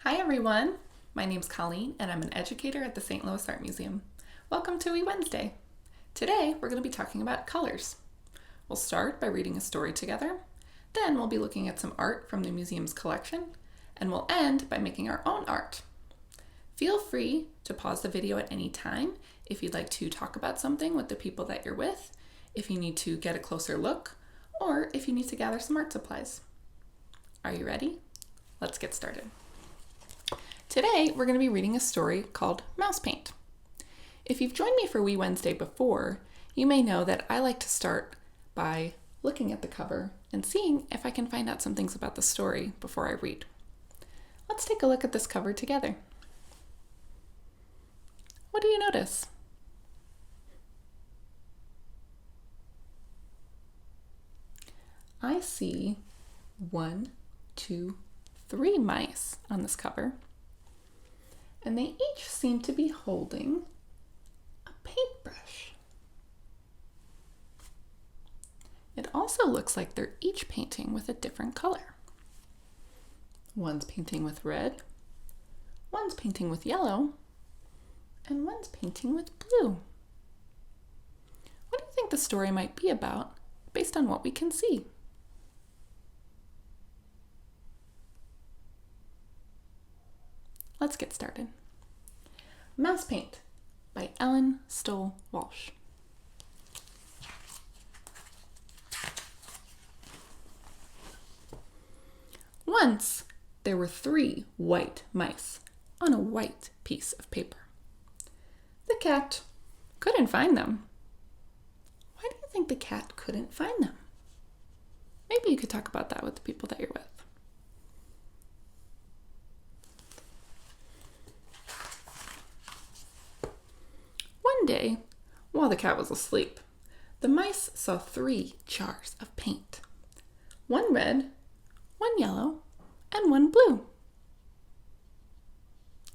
Hi everyone, my name's Colleen and I'm an educator at the St. Louis Art Museum. Welcome to Wee Wednesday. Today we're going to be talking about colors. We'll start by reading a story together, then we'll be looking at some art from the museum's collection, and we'll end by making our own art. Feel free to pause the video at any time if you'd like to talk about something with the people that you're with, if you need to get a closer look, or if you need to gather some art supplies. Are you ready? Let's get started. Today, we're going to be reading a story called Mouse Paint. If you've joined me for Wee Wednesday before, you may know that I like to start by looking at the cover and seeing if I can find out some things about the story before I read. Let's take a look at this cover together. What do you notice? I see 1, 2, 3 mice on this cover. And they each seem to be holding a paintbrush. It also looks like they're each painting with a different color. One's painting with red, one's painting with yellow, and one's painting with blue. What do you think the story might be about based on what we can see? Let's get started. Mouse Paint by Ellen Stoll Walsh. Once there were 3 white mice on a white piece of paper. The cat couldn't find them. Why do you think the cat couldn't find them? Maybe you could talk about that with the people that you're with. One day, while the cat was asleep, the mice saw 3 jars of paint. 1 red, 1 yellow, and 1 blue.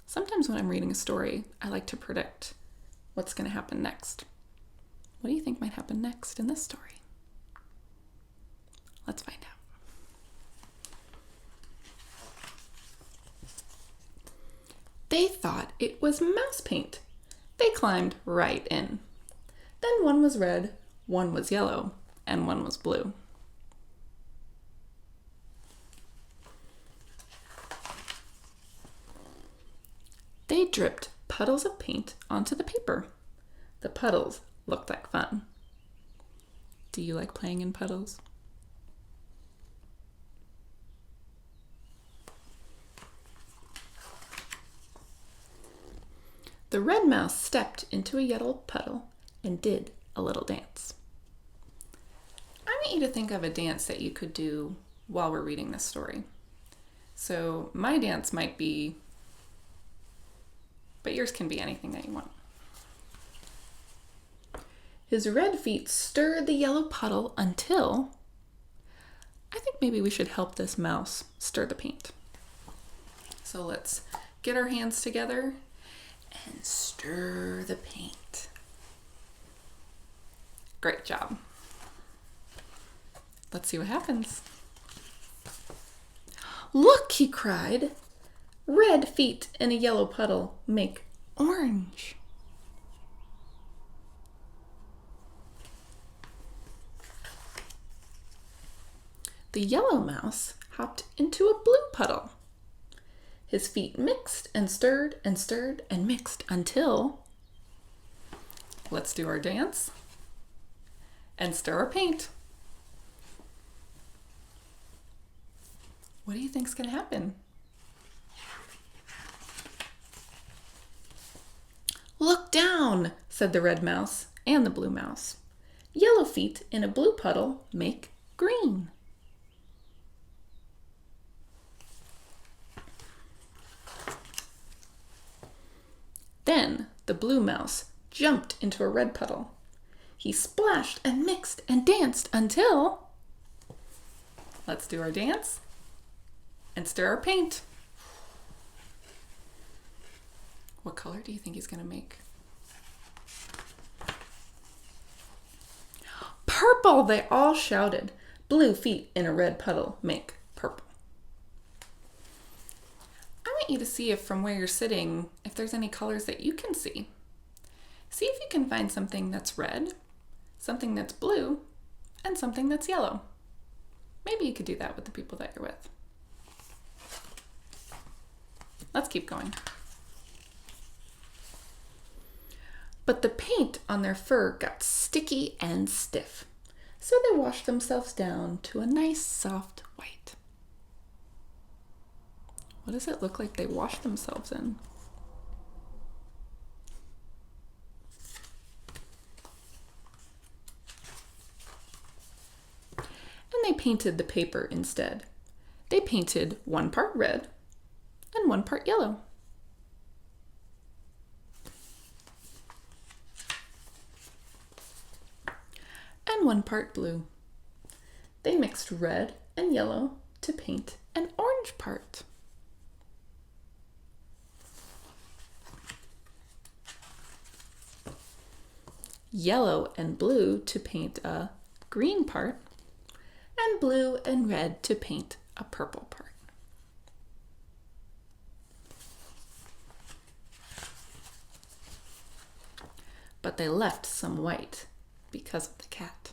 Sometimes when I'm reading a story, I like to predict what's going to happen next. What do you think might happen next in this story? Let's find out. They thought it was mouse paint. They climbed right in. Then one was red, one was yellow, and one was blue. They dripped puddles of paint onto the paper. The puddles looked like fun. Do you like playing in puddles? The red mouse stepped into a yellow puddle and did a little dance. I want you to think of a dance that you could do while we're reading this story. So my dance might be, but yours can be anything that you want. His red feet stirred the yellow puddle until, I think maybe we should help this mouse stir the paint. So let's get our hands together and stir the paint. Great job. Let's see what happens. Look, he cried. Red feet in a yellow puddle make orange. The yellow mouse hopped into a blue puddle. His feet mixed and stirred and stirred and mixed until, let's do our dance and stir our paint. What do you think's going to happen? Look down, said the red mouse and the blue mouse. Yellow feet in a blue puddle make green. Then the blue mouse jumped into a red puddle. He splashed and mixed and danced until, let's do our dance and stir our paint. What color do you think he's going to make? Purple, they all shouted. Blue feet in a red puddle make purple. want you to see if from where you're sitting, if there's any colors that you can see. See if you can find something that's red, something that's blue, and something that's yellow. Maybe you could do that with the people that you're with. Let's keep going. But the paint on their fur got sticky and stiff, so they washed themselves down to a nice soft white. What does it look like they washed themselves in? And they painted the paper instead. They painted 1 part red and 1 part yellow. And 1 part blue. They mixed red and yellow to paint an orange part. Yellow and blue to paint a green part, and blue and red to paint a purple part. But they left some white because of the cat.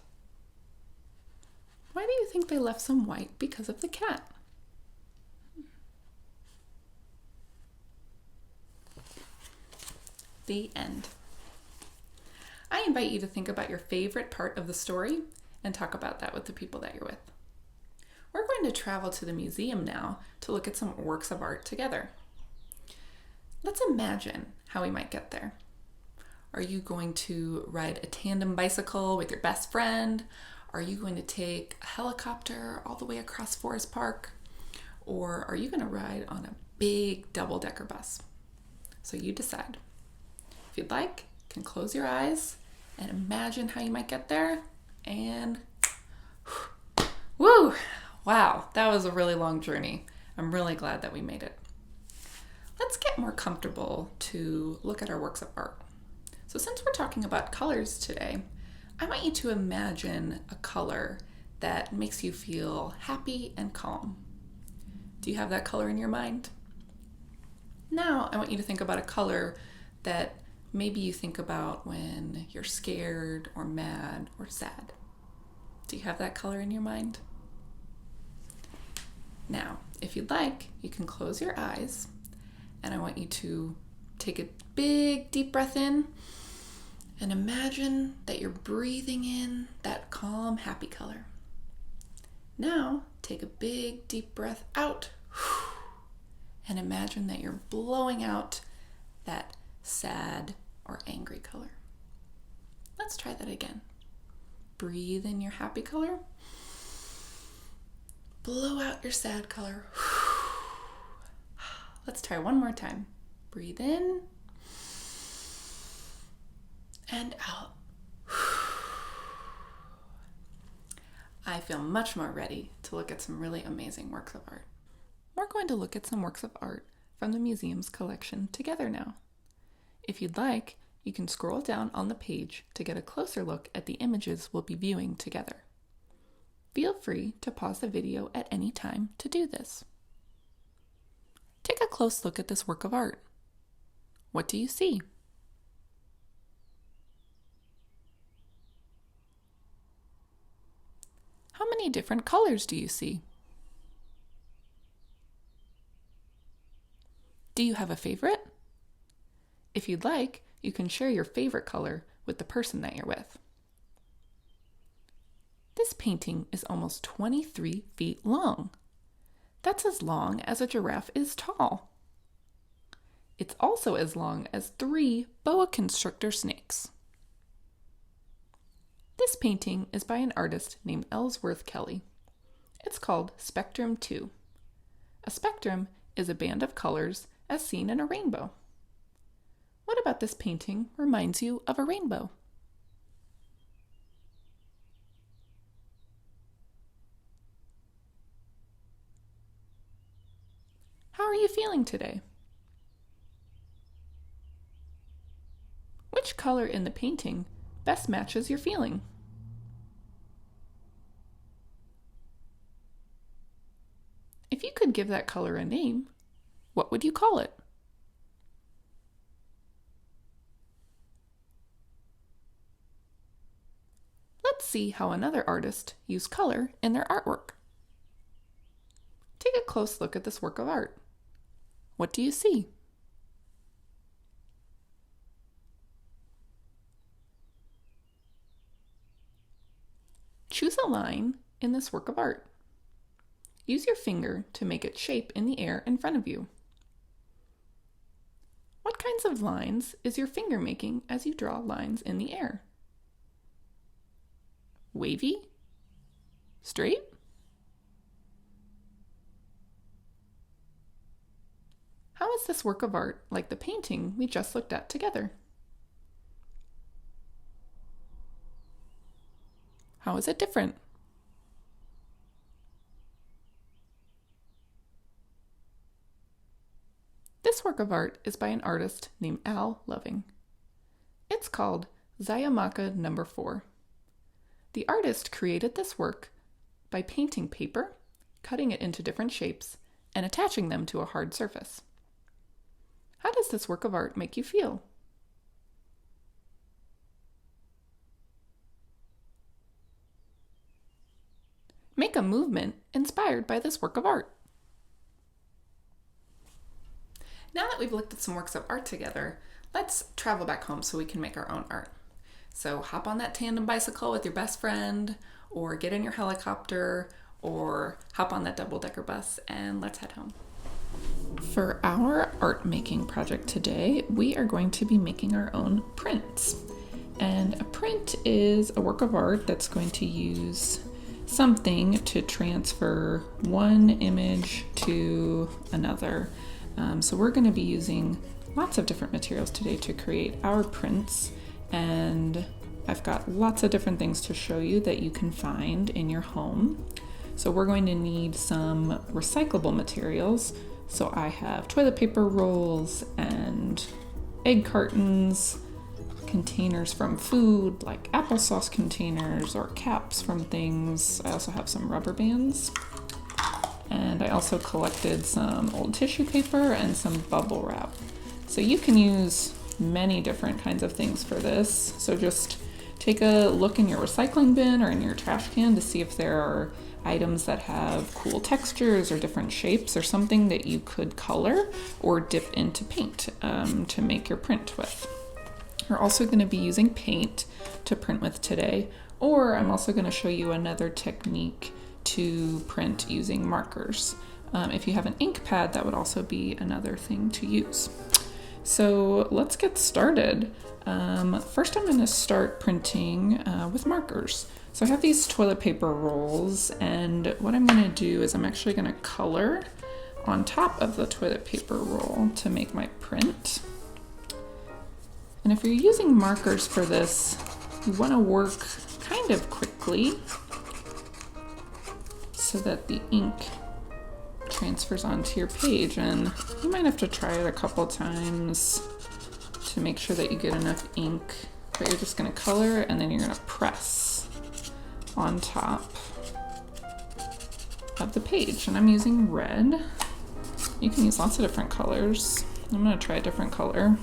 Why do you think they left some white because of the cat? The end. I invite you to think about your favorite part of the story and talk about that with the people that you're with. We're going to travel to the museum now to look at some works of art together. Let's imagine how we might get there. Are you going to ride a tandem bicycle with your best friend? Are you going to take a helicopter all the way across Forest Park? Or are you going to ride on a big double-decker bus? So you decide. If you'd like, you can close your eyes and imagine how you might get there. And woo! Wow, that was a really long journey. I'm really glad that we made it. Let's get more comfortable to look at our works of art. So since we're talking about colors today, I want you to imagine a color that makes you feel happy and calm. Do you have that color in your mind? Now I want you to think about a color that maybe you think about when you're scared or mad or sad. Do you have that color in your mind? Now, if you'd like, you can close your eyes, and I want you to take a big deep breath in and imagine that you're breathing in that calm, happy color. Now, take a big deep breath out and imagine that you're blowing out that sad or angry color. Let's try that again. Breathe in your happy color. Blow out your sad color. Let's try one more time. Breathe in and out. I feel much more ready to look at some really amazing works of art. We're going to look at some works of art from the museum's collection together now. If you'd like, you can scroll down on the page to get a closer look at the images we'll be viewing together. Feel free to pause the video at any time to do this. Take a close look at this work of art. What do you see? How many different colors do you see? Do you have a favorite? If you'd like, you can share your favorite color with the person that you're with. This painting is almost 23 feet long. That's as long as a giraffe is tall. It's also as long as 3 boa constrictor snakes. This painting is by an artist named Ellsworth Kelly. It's called Spectrum 2. A spectrum is a band of colors as seen in a rainbow. What about this painting reminds you of a rainbow? How are you feeling today? Which color in the painting best matches your feeling? If you could give that color a name, what would you call it? Let's see how another artist used color in their artwork. Take a close look at this work of art. What do you see? Choose a line in this work of art. Use your finger to make its shape in the air in front of you. What kinds of lines is your finger making as you draw lines in the air? Wavy? Straight? How is this work of art like the painting we just looked at together? How is it different? This work of art is by an artist named Al Loving. It's called Zayamaka No. 4. The artist created this work by painting paper, cutting it into different shapes, and attaching them to a hard surface. How does this work of art make you feel? Make a movement inspired by this work of art. Now that we've looked at some works of art together, let's travel back home so we can make our own art. So hop on that tandem bicycle with your best friend, or get in your helicopter, or hop on that double-decker bus, and let's head home. For our art making project today, we are going to be making our own prints. And a print is a work of art that's going to use something to transfer one image to another. So we're going to be using lots of different materials today to create our prints, and I've got lots of different things to show you that you can find in your home. So we're going to need some recyclable materials. So I have toilet paper rolls and egg cartons, containers from food like applesauce containers or caps from things. I also have some rubber bands. And I also collected some old tissue paper and some bubble wrap. So you can use many different kinds of things for this. So just take a look in your recycling bin or in your trash can to see if there are items that have cool textures or different shapes or something that you could color or dip into paint to make your print with. We're also going to be using paint to print with today, or I'm also going to show you another technique to print using markers. If you have an ink pad, that would also be another thing to use. So let's get started. First I'm going to start printing with markers. So I have these toilet paper rolls, and what I'm going to do is I'm actually going to color on top of the toilet paper roll to make my print. And if you're using markers for this, you want to work kind of quickly so that the ink transfers onto your page, and you might have to try it a couple times to make sure that you get enough ink. But you're just going to color and then you're going to press on top of the page. And I'm using red. You can use lots of different colors. I'm going to try a different color.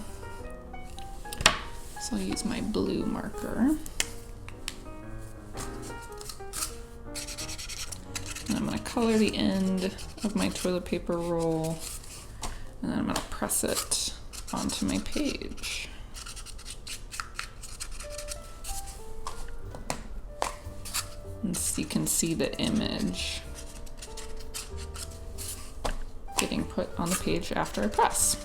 So I'll use my blue marker. And I'm going to color the end of my toilet paper roll, and then I'm going to press it onto my page. And so you can see the image getting put on the page after I press.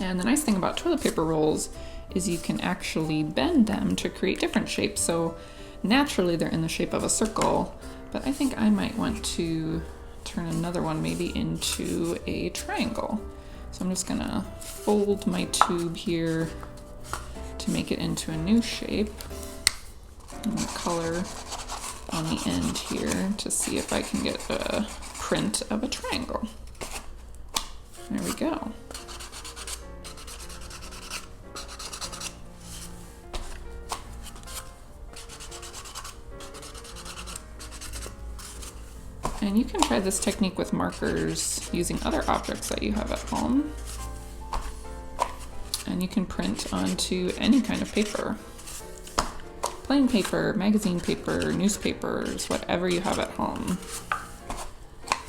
And the nice thing about toilet paper rolls is you can actually bend them to create different shapes. So naturally they're in the shape of a circle, but I think I might want to turn another one maybe into a triangle. So I'm just gonna fold my tube here to make it into a new shape. I'm gonna color on the end here to see if I can get a print of a triangle. There we go. And you can try this technique with markers using other objects that you have at home. And you can print onto any kind of paper. Plain paper, magazine paper, newspapers, whatever you have at home.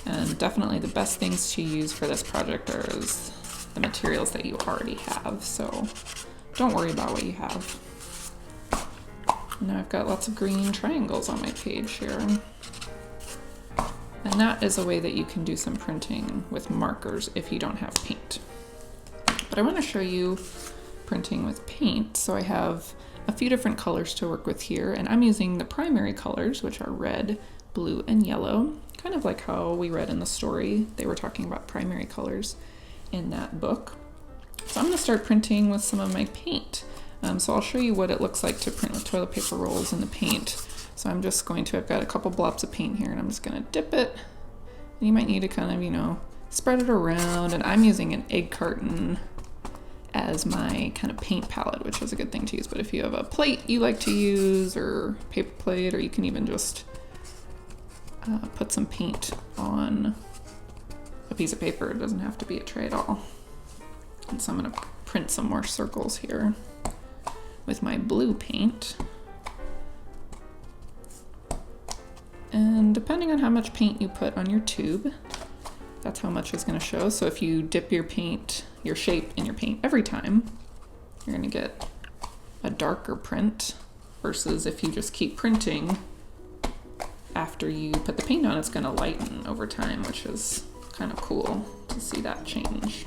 And definitely the best things to use for this project are the materials that you already have, so don't worry about what you have. Now I've got lots of green triangles on my page here. And that is a way that you can do some printing with markers if you don't have paint. But I want to show you printing with paint, so I have a few different colors to work with here, and I'm using the primary colors, which are red, blue, and yellow, kind of like how we read in the story. They were talking about primary colors in that book. So I'm going to start printing with some of my paint. So I'll show you what it looks like to print with toilet paper rolls in the paint. So I'm just going to, I've got a couple blobs of paint here, and I'm just going to dip it. And you might need to kind of, you know, spread it around, and I'm using an egg carton as my kind of paint palette, which is a good thing to use. But if you have a plate you like to use, or paper plate, or you can even just put some paint on a piece of paper. It doesn't have to be a tray at all. And so I'm gonna print some more circles here with my blue paint. And depending on how much paint you put on your tube, that's how much is gonna show. So if you dip your paint, your shape in your paint every time, you're gonna get a darker print, versus if you just keep printing, after you put the paint on, it's gonna lighten over time, which is kind of cool to see that change.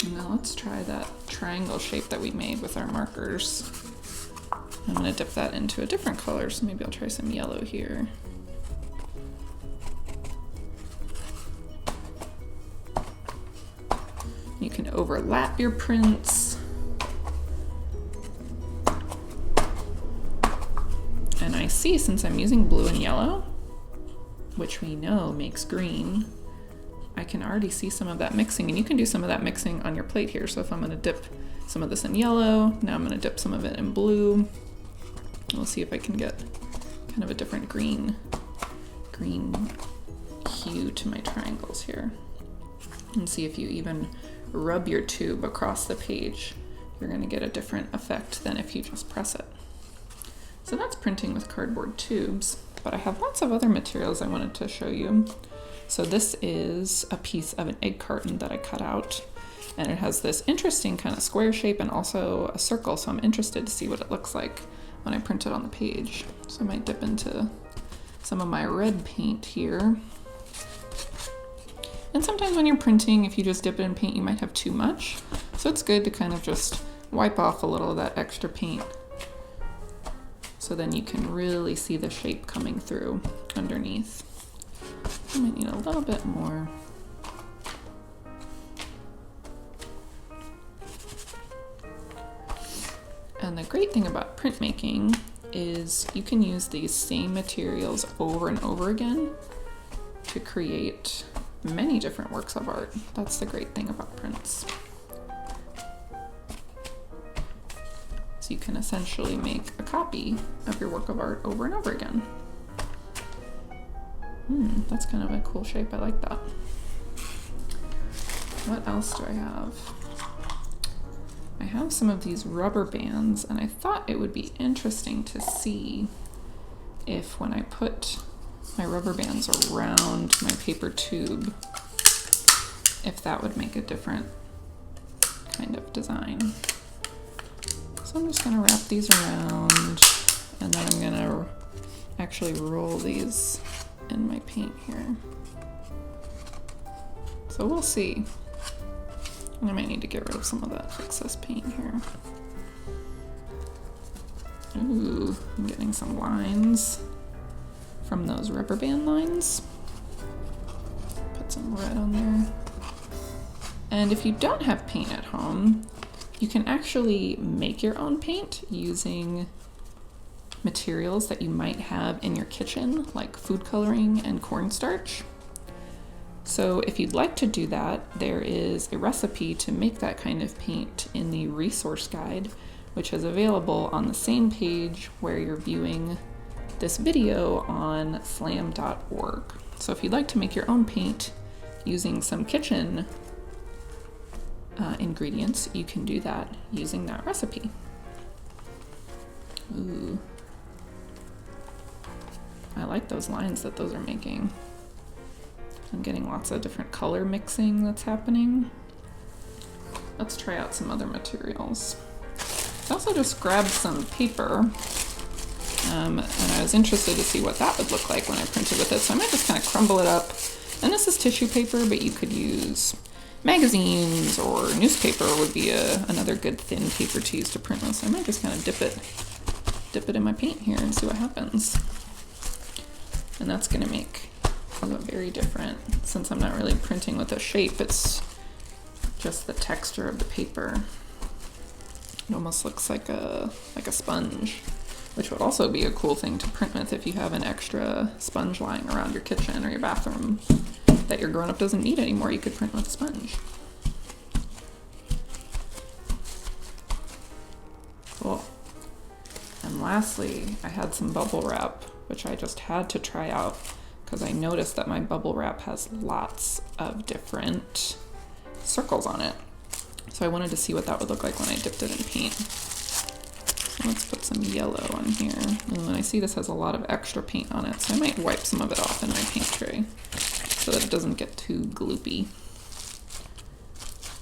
And now let's try that triangle shape that we made with our markers. I'm gonna dip that into a different color, so maybe I'll try some yellow here. You can overlap your prints. And I see, since I'm using blue and yellow, which we know makes green, I can already see some of that mixing, and you can do some of that mixing on your plate here. So if I'm gonna dip some of this in yellow, now I'm gonna dip some of it in blue. We'll see if I can get kind of a different green hue to my triangles here. And see if you even rub your tube across the page, you're gonna get a different effect than if you just press it. So that's printing with cardboard tubes, but I have lots of other materials I wanted to show you. So this is a piece of an egg carton that I cut out, and it has this interesting kind of square shape and also a circle, so I'm interested to see what it looks like when I print it on the page. So I might dip into some of my red paint here. And sometimes when you're printing, if you just dip it in paint, you might have too much. So it's good to kind of just wipe off a little of that extra paint, so then you can really see the shape coming through underneath. I might need a little bit more. And the great thing about printmaking is you can use these same materials over and over again to create many different works of art. That's the great thing about prints. So you can essentially make a copy of your work of art over and over again. That's kind of a cool shape. I like that. What else do I have? I have some of these rubber bands, and I thought it would be interesting to see if when I put my rubber bands around my paper tube, if that would make a different kind of design. So I'm just gonna wrap these around, and then I'm gonna actually roll these in my paint here. So we'll see. I might need to get rid of some of that excess paint here. Ooh, I'm getting some lines from those rubber band lines. Put some red on there. And if you don't have paint at home, you can actually make your own paint using materials that you might have in your kitchen, like food coloring and cornstarch. So if you'd like to do that, there is a recipe to make that kind of paint in the resource guide, which is available on the same page where you're viewing this video on slam.org. So if you'd like to make your own paint using some kitchen ingredients, you can do that using that recipe. Ooh. I like those lines that those are making. I'm getting lots of different color mixing that's happening. Let's try out some other materials. I also just grabbed some paper, and I was interested to see what that would look like when I printed with it. So I might just kind of crumble it up. And this is tissue paper, but you could use magazines or newspaper would be another good thin paper to use to print with. So I might just kind of dip it in my paint here and see what happens. And that's going to make it very different. Since I'm not really printing with a shape, it's just the texture of the paper. It almost looks like a sponge, which would also be a cool thing to print with if you have an extra sponge lying around your kitchen or your bathroom that your grown-up doesn't need anymore. You could print with a sponge. Cool. And lastly, I had some bubble wrap, which I just had to try out because I noticed that my bubble wrap has lots of different circles on it. So I wanted to see what that would look like when I dipped it in paint. So let's put some yellow on here. And I see this has a lot of extra paint on it, so I might wipe some of it off in my paint tray so that it doesn't get too gloopy.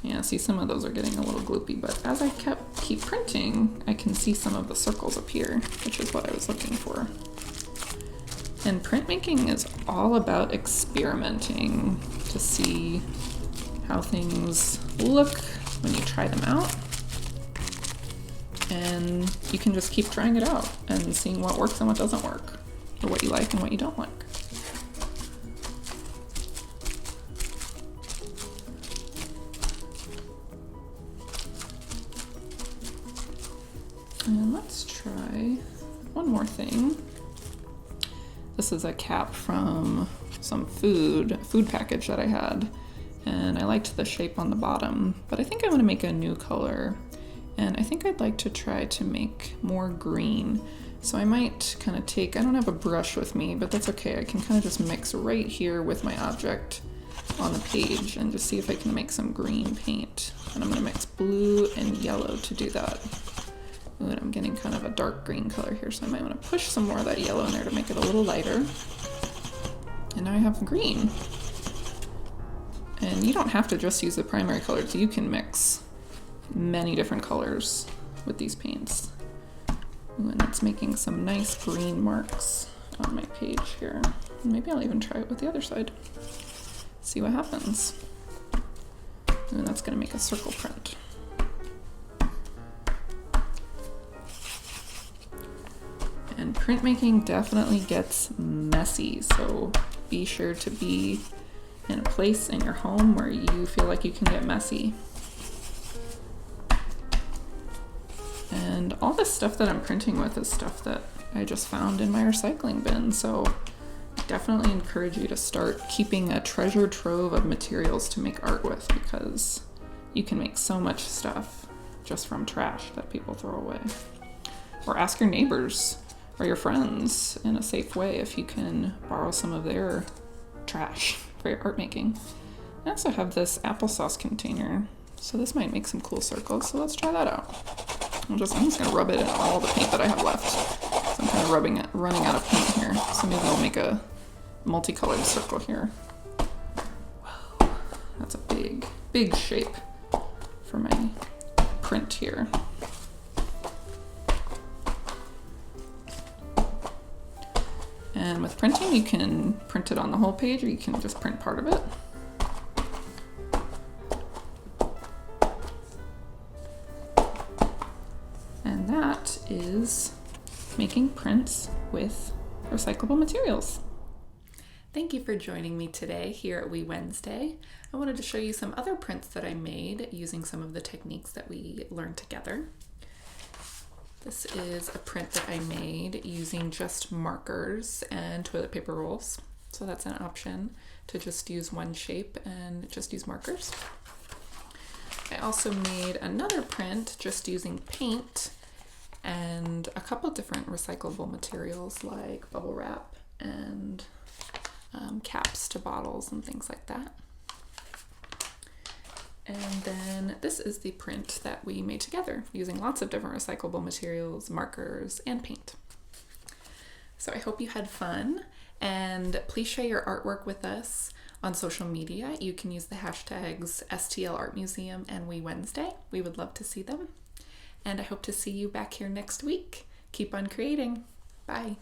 Yeah, see, some of those are getting a little gloopy, but as I keep printing, I can see some of the circles appear, which is what I was looking for. And printmaking is all about experimenting to see how things look when you try them out. And you can just keep trying it out and seeing what works and what doesn't work, or what you like and what you don't like. And let's try one more thing. This is a cap from some food package that I had, and I liked the shape on the bottom, but I think I want to make a new color, and I think I'd like to try to make more green. So I might kind of I don't have a brush with me, but that's okay. I can kind of just mix right here with my object on the page and just see if I can make some green paint. And I'm going to mix blue and yellow to do that. Ooh, and I'm getting kind of a dark green color here, so I might want to push some more of that yellow in there to make it a little lighter. And now I have green. And you don't have to just use the primary colors. You can mix many different colors with these paints. Ooh, and it's making some nice green marks on my page here. Maybe I'll even try it with the other side. See what happens. And that's going to make a circle print. And printmaking definitely gets messy, so be sure to be in a place in your home where you feel like you can get messy. And all this stuff that I'm printing with is stuff that I just found in my recycling bin, so I definitely encourage you to start keeping a treasure trove of materials to make art with, because you can make so much stuff just from trash that people throw away. Or ask your neighbors or your friends in a safe way if you can borrow some of their trash for your art making. I also have this applesauce container, so this might make some cool circles, so let's try that out. I'm just gonna rub it in all the paint that I have left. So I'm kind of running out of paint here, so maybe I'll make a multicolored circle here. Whoa, that's a big shape for my print here. And with printing, you can print it on the whole page, or you can just print part of it. And that is making prints with recyclable materials. Thank you for joining me today here at We Wednesday. I wanted to show you some other prints that I made using some of the techniques that we learned together. This is a print that I made using just markers and toilet paper rolls. So that's an option to just use one shape and just use markers. I also made another print just using paint and a couple different recyclable materials like bubble wrap and caps to bottles and things like that. And then this is the print that we made together using lots of different recyclable materials, markers, and paint. So I hope you had fun, and please share your artwork with us on social media. You can use the hashtags STL Art Museum and We Wednesday. We would love to see them. And I hope to see you back here next week. Keep on creating. Bye.